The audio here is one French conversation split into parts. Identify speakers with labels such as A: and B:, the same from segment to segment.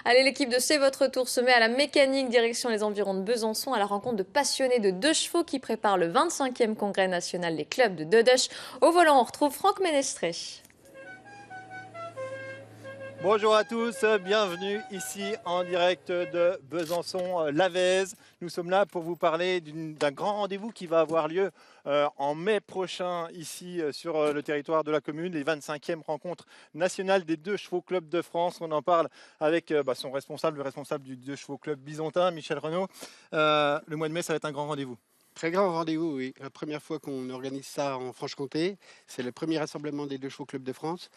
A: Allez, l'équipe de C'est votre tour se met à la mécanique direction les environs de Besançon à la rencontre de passionnés de deux chevaux qui préparent le 25e congrès national des clubs de Dedesch. Au volant, on retrouve Franck Ménestré.
B: Bonjour à tous, bienvenue ici en direct de Besançon-Lavèze. Nous sommes là pour vous parler d'un grand rendez-vous qui va avoir lieu en mai prochain ici sur le territoire de la commune, les 25e rencontres nationales des deux chevaux clubs de France. On en parle avec son responsable, le responsable du deux chevaux club byzantin, Michel Renaud. Le mois de mai, ça va être un grand rendez-vous.
C: Très grand rendez-vous, oui. La première fois qu'on organise ça en Franche-Comté, c'est le premier rassemblement des deux chevaux clubs de France.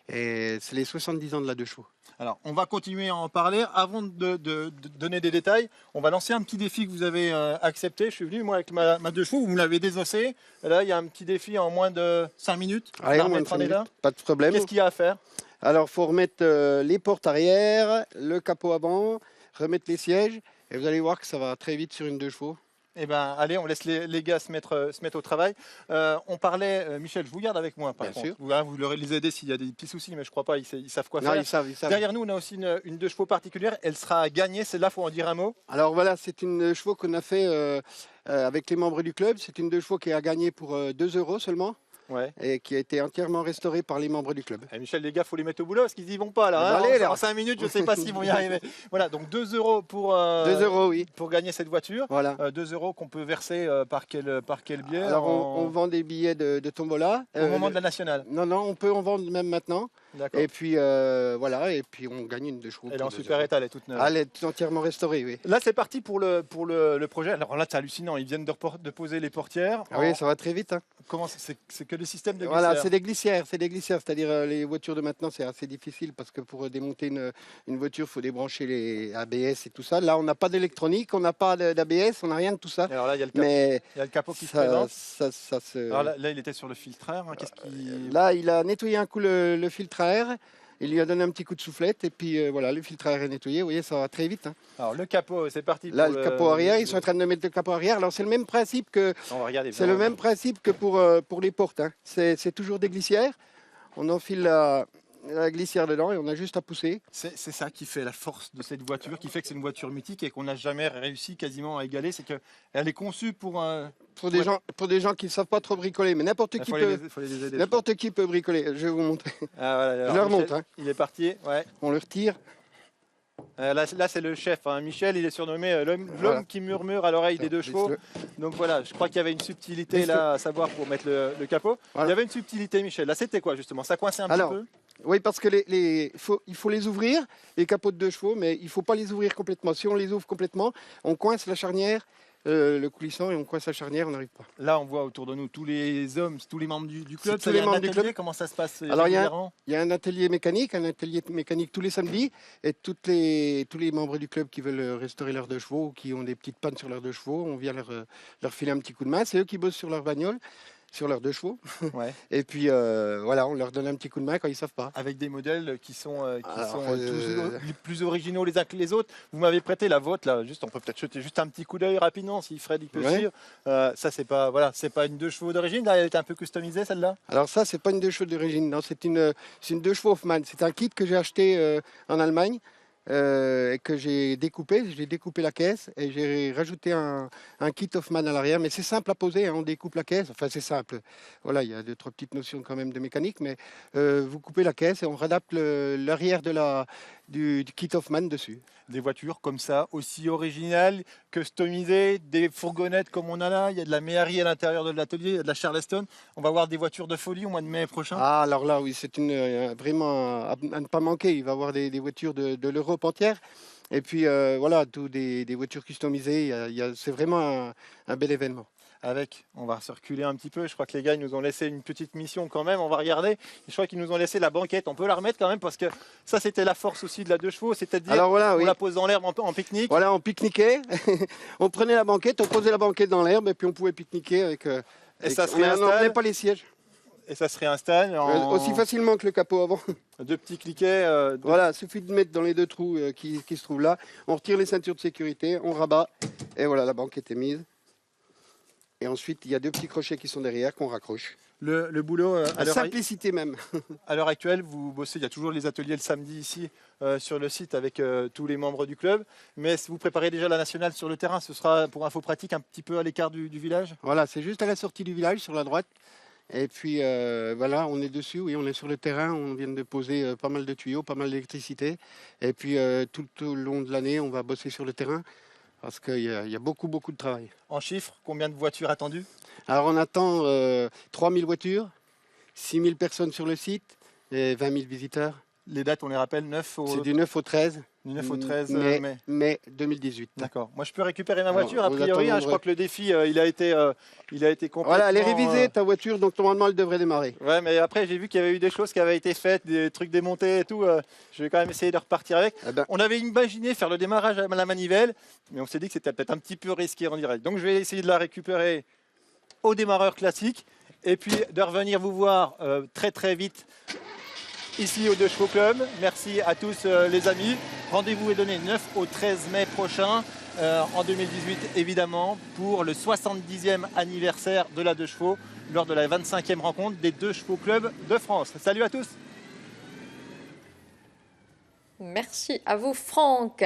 C: Et c'est les 70 ans de la deux chevaux.
B: Alors, on va continuer à en parler. Avant de donner des détails, on va lancer un petit défi que vous avez accepté. Je suis venu, moi, avec ma deux chevaux, vous me l'avez désossé. Et là, il y a un petit défi en moins de 5 minutes.
C: Allez, en moins de 5 minutes, pas de problème.
B: Qu'est-ce qu'il y a à faire?
C: Alors, il faut remettre les portes arrière, le capot avant, remettre les sièges. Et vous allez voir que ça va très vite sur une deux chevaux.
B: Eh bien, allez, on laisse les gars se mettre au travail. On parlait, Michel, je vous garde avec moi, par contre.
C: Sûr.
B: Vous les aidez s'il y a des petits soucis, mais je ne crois pas, ils savent quoi
C: Non,
B: faire.
C: ils savent.
B: Derrière nous, on a aussi une deux chevaux particulière. Elle sera à gagner, celle-là, il faut en dire un mot.
C: Alors voilà, c'est une chevaux qu'on a fait avec les membres du club. C'est une deux chevaux qui a gagné pour 2 € seulement.
B: Ouais.
C: Et qui a été entièrement restaurée par les membres du club.
B: Et Michel, les gars, il faut les mettre au boulot parce qu'ils n'y vont pas là.
C: Allez,
B: en 5 minutes, je ne sais pas s'ils vont y arriver. Voilà, donc 2 € pour,
C: 2 €, oui.
B: pour gagner cette voiture.
C: Voilà.
B: 2 € qu'on peut verser par quel biais?
C: Alors on vend des billets de tombola.
B: Au moment de la nationale.
C: Non, on peut en vendre même maintenant.
B: D'accord.
C: Et puis voilà, et puis on gagne une deux chevaux.
B: Elle est en super état, elle est toute neuve.
C: Elle est entièrement restaurée, oui.
B: Là, c'est parti pour le projet. Alors là, c'est hallucinant. Ils viennent de poser les portières.
C: Ah oui, ça va très vite. Hein.
B: Comment c'est que des systèmes de glissières?
C: Voilà, c'est des glissières, c'est-à-dire les voitures de maintenant, c'est assez difficile parce que pour démonter une voiture, il faut débrancher les ABS et tout ça. Là, on n'a pas d'électronique, on n'a pas d'ABS, on n'a rien de tout ça.
B: Alors là, il y a le capot qui se
C: ça,
B: présente. Alors là, il était sur le filtre à air. Hein.
C: Là, il a nettoyé un coup le filtre à air. Il lui a donné un petit coup de soufflette et puis voilà, le filtre à air est nettoyé. Vous voyez, ça va très vite. Hein.
B: Alors le capot, c'est parti.
C: Là, le capot arrière, ils sont en train de mettre le capot arrière. Alors c'est le même principe que même principe que pour les portes. Hein. C'est toujours des glissières. On enfile la glissière dedans et on a juste à pousser.
B: C'est ça qui fait la force de cette voiture, qui fait que c'est une voiture mythique et qu'on n'a jamais réussi quasiment à égaler. C'est qu'elle est conçue pour
C: des gens qui ne savent pas trop bricoler, mais n'importe qui peut bricoler. Je vais vous montrer.
B: Ah, voilà,
C: je leur montre. Hein.
B: Il est parti, ouais.
C: On le retire.
B: Là c'est le chef. Hein. Michel, il est surnommé l'homme qui murmure à l'oreille des deux chevaux. Donc voilà, je crois qu'il y avait une subtilité là à savoir pour mettre le capot. Voilà. Il y avait une subtilité, Michel. Là, c'était quoi justement? Ça coinçait un petit peu?
C: Oui, parce que il faut les ouvrir, les capots de deux chevaux, mais il ne faut pas les ouvrir complètement. Si on les ouvre complètement, on coince la charnière, le coulissant, et on coince la charnière, on n'arrive pas.
B: Là, on voit autour de nous tous les hommes, tous les membres du club.
C: Tous les membres du club.
B: Comment ça se passe?
C: Alors, il y a un atelier mécanique tous les samedis, et tous les membres du club qui veulent restaurer leurs deux chevaux, ou qui ont des petites pannes sur leurs deux chevaux, on vient leur filer un petit coup de main. C'est eux qui bossent sur leur bagnole. Sur leurs deux chevaux. Ouais. Et puis voilà, on leur donne un petit coup de main quand ils ne savent pas.
B: Avec des modèles qui sont tous plus originaux les uns que les autres. Vous m'avez prêté la vôtre là, on peut peut-être jeter juste un petit coup d'œil rapidement si Fred il peut suivre. Ça c'est pas une deux chevaux d'origine, là elle est un peu customisée celle-là.
C: Alors ça c'est pas une deux chevaux d'origine, non, c'est une deux chevaux Hoffmann. C'est un kit que j'ai acheté en Allemagne. Et que j'ai découpé la caisse et j'ai rajouté un kit Hoffmann à l'arrière, mais c'est simple à poser, hein, on découpe la caisse, enfin c'est simple, voilà, il y a 2-3 petites notions quand même de mécanique, mais vous coupez la caisse et on réadapte l'arrière du kit Hoffmann dessus.
B: Des voitures comme ça, aussi originales, customisées, des fourgonnettes comme on a là, il y a de la méhari à l'intérieur de l'atelier, il y a de la Charleston, on va voir des voitures de folie au mois de mai prochain.
C: Ah alors là oui, c'est vraiment à ne pas manquer, il va y avoir des voitures de l'Europe entière. Et puis voilà, des voitures customisées, c'est vraiment un bel événement.
B: On va circuler un petit peu, je crois que les gars ils nous ont laissé une petite mission quand même, on va regarder. Je crois qu'ils nous ont laissé la banquette, on peut la remettre quand même parce que ça c'était la force aussi de la deux chevaux, c'est-à-dire on la pose dans l'herbe en pique-nique.
C: Voilà, on pique-niquait, on prenait la banquette, on posait la banquette dans l'herbe et puis on pouvait pique-niquer avec
B: ça se
C: on n'emmenait pas les sièges.
B: Et ça se réinstalle
C: aussi facilement que le capot avant.
B: Deux petits cliquets.
C: Voilà, il suffit de mettre dans les deux trous qui se trouvent là. On retire les ceintures de sécurité, on rabat et voilà, la banquette est mise. Et ensuite, il y a 2 petits crochets qui sont derrière qu'on raccroche.
B: Le boulot,
C: La simplicité même.
B: à l'heure actuelle, vous bossez, il y a toujours les ateliers le samedi ici sur le site avec tous les membres du club. Mais vous préparez déjà la nationale sur le terrain, ce sera pour info pratique un petit peu à l'écart du village?
C: Voilà, c'est juste à la sortie du village, sur la droite. Et puis voilà, on est dessus, oui, on est sur le terrain. On vient de poser pas mal de tuyaux, pas mal d'électricité. Et puis tout au long de l'année, on va bosser sur le terrain parce qu'il y a beaucoup, beaucoup de travail.
B: En chiffres, combien de voitures attendues?
C: Alors on attend 3000 voitures, 6000 personnes sur le site et 20 000 visiteurs.
B: Les dates, on les rappelle,
C: C'est du 9 au 13.
B: Du 9 au 13 mai.
C: Mai 2018.
B: D'accord. Moi, je peux récupérer ma voiture,
C: Alors,
B: a priori. Je crois que le défi, il a été complètement...
C: Voilà, elle est révisée, ta voiture, donc normalement, elle devrait démarrer.
B: Ouais, mais après, j'ai vu qu'il y avait eu des choses qui avaient été faites, des trucs démontés et tout. Je vais quand même essayer de repartir avec.
C: Eh ben,
B: On avait imaginé faire le démarrage à la manivelle, mais on s'est dit que c'était peut-être un petit peu risqué en direct. Donc, je vais essayer de la récupérer au démarreur classique et puis de revenir vous voir très très vite ici au Deux Chevaux Club. Merci à tous les amis. Rendez-vous est donné 9 au 13 mai prochain en 2018 évidemment pour le 70e anniversaire de la Deux Chevaux lors de la 25e rencontre des Deux Chevaux Club de France. Salut à tous.
A: Merci à vous, Franck.